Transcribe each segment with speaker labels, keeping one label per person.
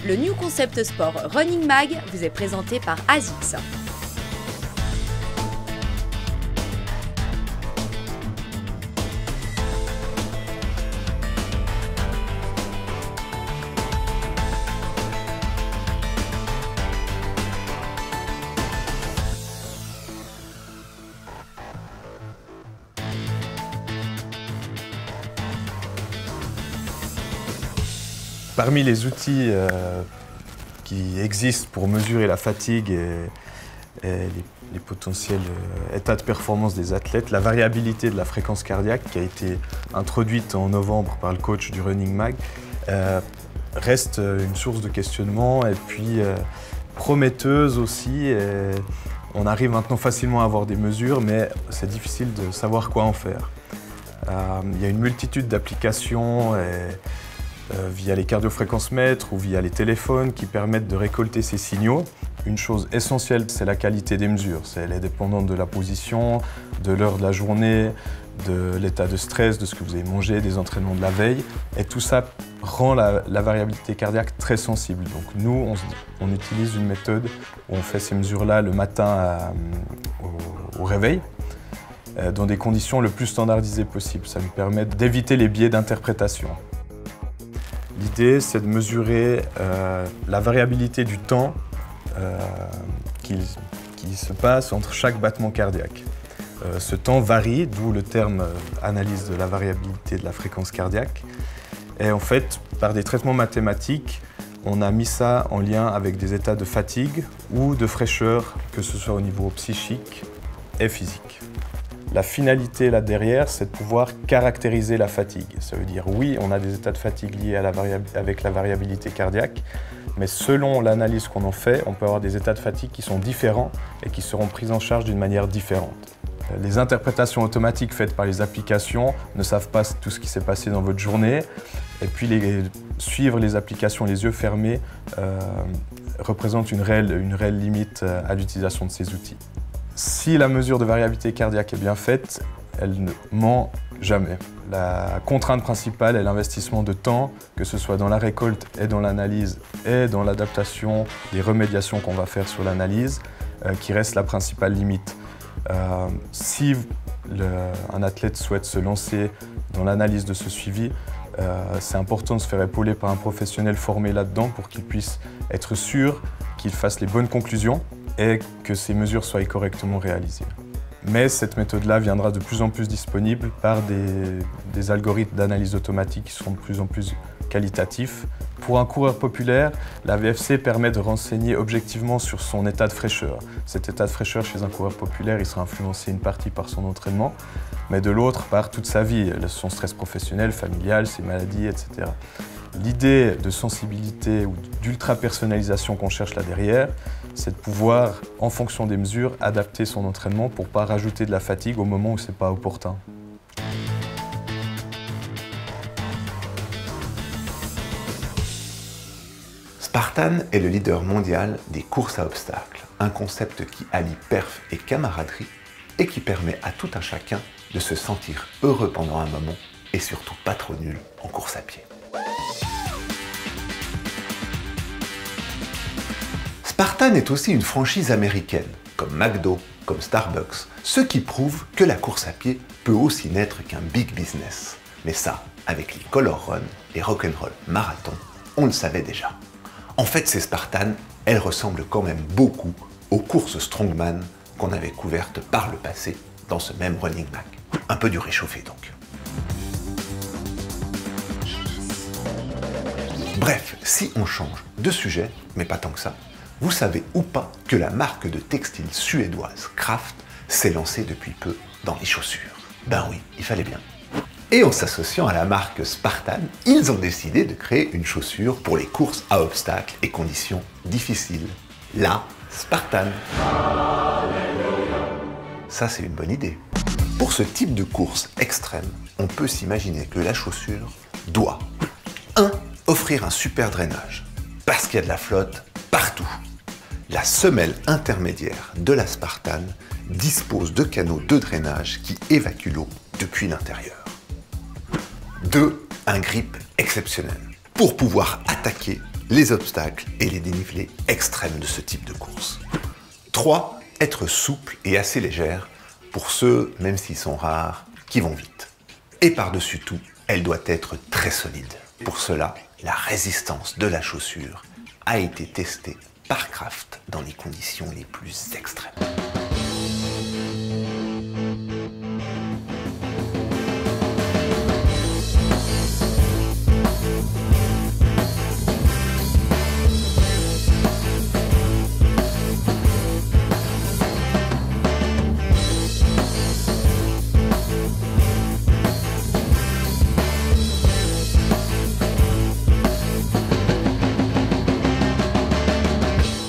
Speaker 1: Le New Concept Sport Running Mag vous est présenté par ASICS.
Speaker 2: Parmi les outils qui existent pour mesurer la fatigue et les potentiels états de performance des athlètes, la variabilité de la fréquence cardiaque qui a été introduite en novembre par le coach du Running Mag reste une source de questionnement et puis prometteuse aussi. On arrive maintenant facilement à avoir des mesures, mais c'est difficile de savoir quoi en faire. Il y a une multitude d'applications via les cardiofréquencemètres ou via les téléphones qui permettent de récolter ces signaux. Une chose essentielle, c'est la qualité des mesures. Elle est dépendante de la position, de l'heure de la journée, de l'état de stress, de ce que vous avez mangé, des entraînements de la veille. Et tout ça rend la variabilité cardiaque très sensible. Donc nous, on utilise une méthode où on fait ces mesures-là le matin au réveil, dans des conditions le plus standardisées possible. Ça nous permet d'éviter les biais d'interprétation. L'idée, c'est de mesurer la variabilité du temps qui se passe entre chaque battement cardiaque. Ce temps varie, d'où le terme analyse de la variabilité de la fréquence cardiaque. Et en fait, par des traitements mathématiques, on a mis ça en lien avec des états de fatigue ou de fraîcheur, que ce soit au niveau psychique et physique. La finalité là derrière, c'est de pouvoir caractériser la fatigue. Ça veut dire, oui, on a des états de fatigue liés avec la variabilité cardiaque, mais selon l'analyse qu'on en fait, on peut avoir des états de fatigue qui sont différents et qui seront pris en charge d'une manière différente. Les interprétations automatiques faites par les applications ne savent pas tout ce qui s'est passé dans votre journée, et puis suivre les applications les yeux fermés représente une réelle limite à l'utilisation de ces outils. Si la mesure de variabilité cardiaque est bien faite, elle ne ment jamais. La contrainte principale est l'investissement de temps, que ce soit dans la récolte et dans l'analyse et dans l'adaptation des remédiations qu'on va faire sur l'analyse, qui reste la principale limite. Si un athlète souhaite se lancer dans l'analyse de ce suivi, c'est important de se faire épauler par un professionnel formé là-dedans pour qu'il puisse être sûr qu'il fasse les bonnes conclusions et que ces mesures soient correctement réalisées. Mais cette méthode-là viendra de plus en plus disponible par des algorithmes d'analyse automatique qui seront de plus en plus qualitatifs. Pour un coureur populaire, la VFC permet de renseigner objectivement sur son état de fraîcheur. Cet état de fraîcheur chez un coureur populaire, il sera influencé une partie par son entraînement, mais de l'autre par toute sa vie, son stress professionnel, familial, ses maladies, etc. L'idée de sensibilité ou d'ultra-personnalisation qu'on cherche là derrière, c'est de pouvoir, en fonction des mesures, adapter son entraînement pour ne pas rajouter de la fatigue au moment où ce n'est pas opportun.
Speaker 3: Spartan est le leader mondial des courses à obstacles, un concept qui allie perf et camaraderie et qui permet à tout un chacun de se sentir heureux pendant un moment et surtout pas trop nul en course à pied. Spartan est aussi une franchise américaine, comme McDo, comme Starbucks, ce qui prouve que la course à pied peut aussi n'être qu'un big business. Mais ça, avec les Color Run, les Rock'n'Roll Marathon, on le savait déjà. En fait, ces Spartan, elles ressemblent quand même beaucoup aux courses Strongman qu'on avait couvertes par le passé dans ce même Running Mag. Un peu du réchauffé donc. Bref, si on change de sujet, mais pas tant que ça, vous savez ou pas que la marque de textile suédoise Craft s'est lancée depuis peu dans les chaussures? Ben oui, il fallait bien. Et en s'associant à la marque Spartan, ils ont décidé de créer une chaussure pour les courses à obstacles et conditions difficiles. La Spartan. Ça, c'est une bonne idée. Pour ce type de course extrême, on peut s'imaginer que la chaussure doit 1. Offrir un super drainage, parce qu'il y a de la flotte partout. La semelle intermédiaire de la Spartan dispose de canaux de drainage qui évacuent l'eau depuis l'intérieur. 2. Un grip exceptionnel pour pouvoir attaquer les obstacles et les dénivelés extrêmes de ce type de course. 3. Être souple et assez légère pour ceux, même s'ils sont rares, qui vont vite. Et par-dessus tout, elle doit être très solide. Pour cela, la résistance de la chaussure a été testée par Craft dans les conditions les plus extrêmes.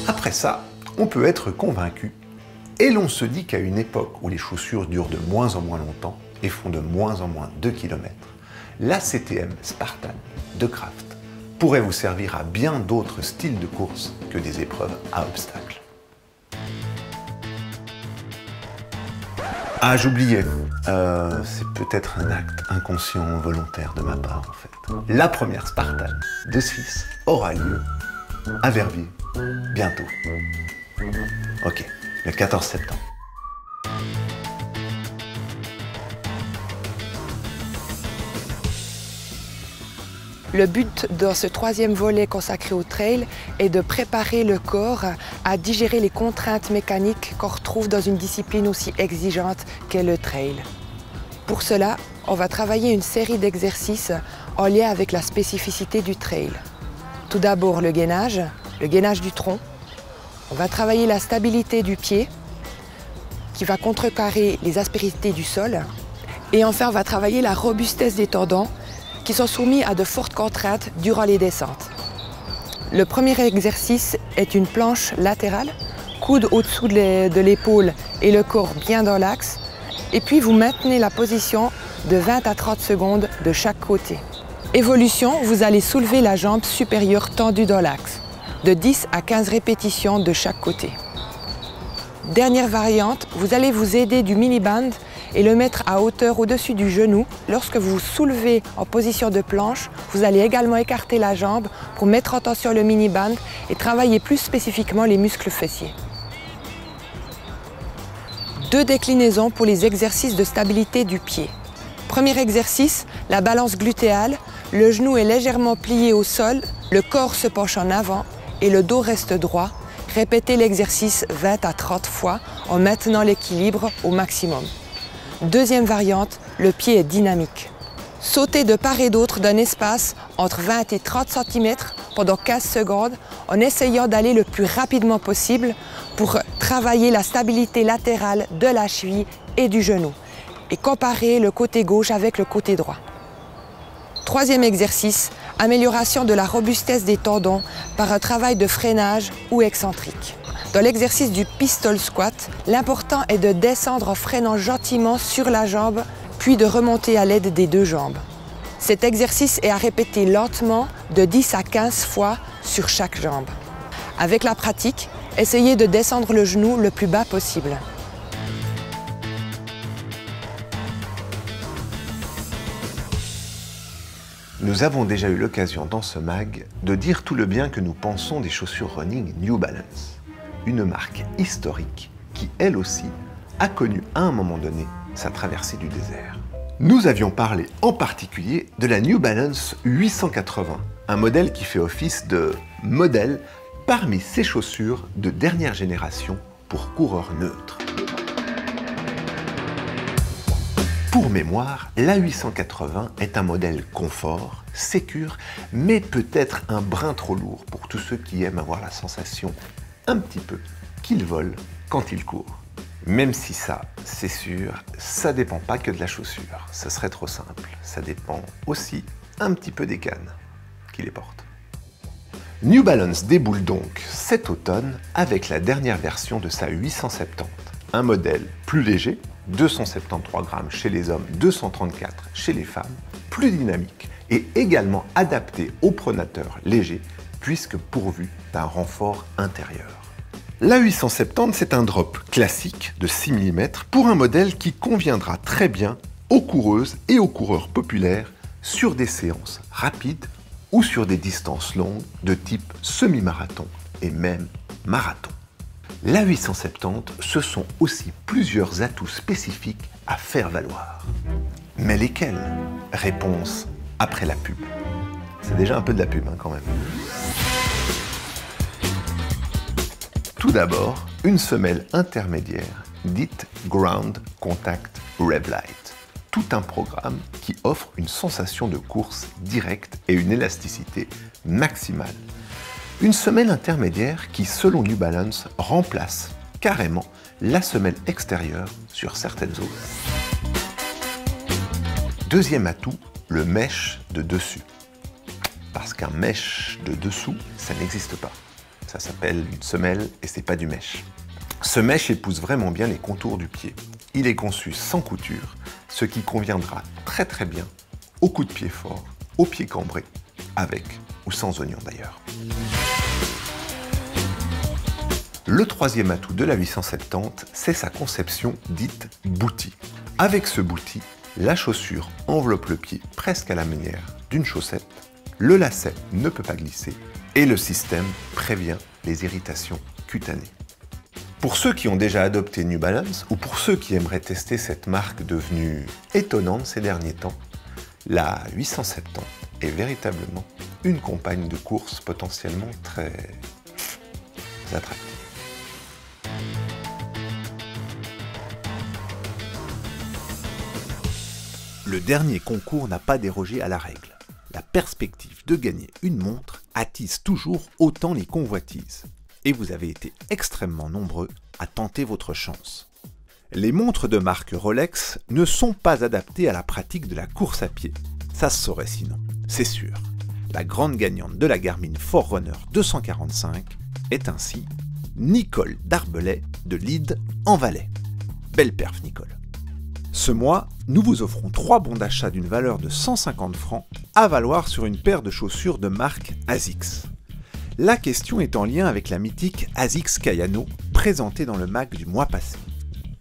Speaker 3: Après ça, on peut être convaincu et l'on se dit qu'à une époque où les chaussures durent de moins en moins longtemps et font de moins en moins de kilomètres, la CTM Spartan de Craft pourrait vous servir à bien d'autres styles de course que des épreuves à obstacles. Ah, j'oubliais, c'est peut-être un acte inconscient volontaire de ma part en fait. La première Spartan de Suisse aura lieu à Verviers, bientôt. Ok, le 14 septembre.
Speaker 4: Le but dans ce troisième volet consacré au trail est de préparer le corps à digérer les contraintes mécaniques qu'on retrouve dans une discipline aussi exigeante qu'est le trail. Pour cela, on va travailler une série d'exercices en lien avec la spécificité du trail. Tout d'abord le gainage du tronc. On va travailler la stabilité du pied qui va contrecarrer les aspérités du sol. Et enfin, on va travailler la robustesse des tendons qui sont soumis à de fortes contraintes durant les descentes. Le premier exercice est une planche latérale, coude au-dessous de l'épaule et le corps bien dans l'axe. Et puis vous maintenez la position de 20 à 30 secondes de chaque côté. Évolution, vous allez soulever la jambe supérieure tendue dans l'axe, de 10 à 15 répétitions de chaque côté. Dernière variante, vous allez vous aider du mini-band et le mettre à hauteur au-dessus du genou. Lorsque vous soulevez en position de planche, vous allez également écarter la jambe pour mettre en tension le mini-band et travailler plus spécifiquement les muscles fessiers. 2 déclinaisons pour les exercices de stabilité du pied. Premier exercice, la balance glutéale. Le genou est légèrement plié au sol, le corps se penche en avant et le dos reste droit. Répétez l'exercice 20 à 30 fois en maintenant l'équilibre au maximum. Deuxième variante, le pied est dynamique. Sautez de part et d'autre d'un espace entre 20 et 30 cm pendant 15 secondes en essayant d'aller le plus rapidement possible pour travailler la stabilité latérale de la cheville et du genou et comparer le côté gauche avec le côté droit. Troisième exercice, amélioration de la robustesse des tendons par un travail de freinage ou excentrique. Dans l'exercice du pistol squat, l'important est de descendre en freinant gentiment sur la jambe, puis de remonter à l'aide des 2 jambes. Cet exercice est à répéter lentement de 10 à 15 fois sur chaque jambe. Avec la pratique, essayez de descendre le genou le plus bas possible.
Speaker 3: Nous avons déjà eu l'occasion dans ce mag de dire tout le bien que nous pensons des chaussures running New Balance, une marque historique qui, elle aussi, a connu à un moment donné sa traversée du désert. Nous avions parlé en particulier de la New Balance 880, un modèle qui fait office de modèle parmi ces chaussures de dernière génération pour coureurs neutres. Pour mémoire, la 880 est un modèle confort, sécure, mais peut-être un brin trop lourd pour tous ceux qui aiment avoir la sensation un petit peu qu'ils volent quand ils courent. Même si ça, c'est sûr, ça dépend pas que de la chaussure, ça serait trop simple. Ça dépend aussi un petit peu des cannes qui les portent. New Balance déboule donc cet automne avec la dernière version de sa 870, un modèle plus léger, 273 grammes chez les hommes, 234 chez les femmes, plus dynamique et également adapté aux pronateurs légers puisque pourvu d'un renfort intérieur. La 870, c'est un drop classique de 6 mm pour un modèle qui conviendra très bien aux coureuses et aux coureurs populaires sur des séances rapides ou sur des distances longues de type semi-marathon et même marathon. La 870, ce sont aussi plusieurs atouts spécifiques à faire valoir. Mais lesquels? Réponse après la pub. C'est déjà un peu de la pub quand même. Tout d'abord, une semelle intermédiaire dite Ground Contact Revlite. Tout un programme qui offre une sensation de course directe et une élasticité maximale. Une semelle intermédiaire qui, selon New Balance, remplace carrément la semelle extérieure sur certaines zones. Deuxième atout, le mesh de dessus. Parce qu'un mesh de dessous, ça n'existe pas. Ça s'appelle une semelle et c'est pas du mesh. Ce mesh épouse vraiment bien les contours du pied. Il est conçu sans couture, ce qui conviendra très très bien au coup de pied fort, au pied cambré, avec ou sans oignon d'ailleurs. Le troisième atout de la 870, c'est sa conception dite bootie. Avec ce bootie, la chaussure enveloppe le pied presque à la manière d'une chaussette, le lacet ne peut pas glisser et le système prévient les irritations cutanées. Pour ceux qui ont déjà adopté New Balance ou pour ceux qui aimeraient tester cette marque devenue étonnante ces derniers temps, la 870 est véritablement une compagne de course potentiellement très attractive. Le dernier concours n'a pas dérogé à la règle. La perspective de gagner une montre attise toujours autant les convoitises. Et vous avez été extrêmement nombreux à tenter votre chance. Les montres de marque Rolex ne sont pas adaptées à la pratique de la course à pied. Ça se saurait sinon, c'est sûr. La grande gagnante de la Garmin Forerunner 245 est ainsi Nicole Darbelay de Lide en Valais. Belle perf Nicole. Ce mois, nous vous offrons 3 bons d'achat d'une valeur de 150 francs à valoir sur une paire de chaussures de marque ASICS. La question est en lien avec la mythique ASICS Kayano présentée dans le MAG du mois passé.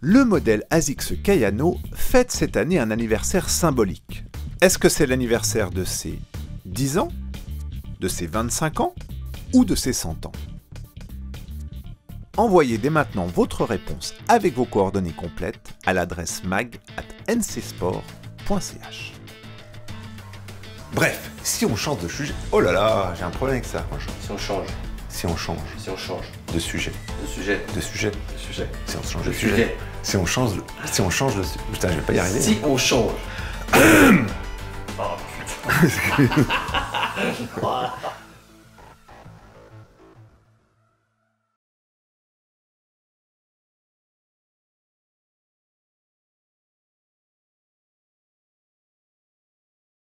Speaker 3: Le modèle ASICS Kayano fête cette année un anniversaire symbolique. Est-ce que c'est l'anniversaire de ses 10 ans, de ses 25 ans ou de ses 100 ans? Envoyez dès maintenant votre réponse avec vos coordonnées complètes à l'adresse mag@ncsport.ch. Bref, si on change de sujet... Oh là là, j'ai un problème avec ça.
Speaker 5: Si on change.
Speaker 3: Si on change.
Speaker 5: Si on change.
Speaker 3: De sujet.
Speaker 5: De sujet.
Speaker 3: De sujet.
Speaker 5: De sujet.
Speaker 3: Si on change de sujet. Si on change de... Si on change de... Putain, je vais pas y arriver.
Speaker 5: Si on change.
Speaker 3: Oh putain.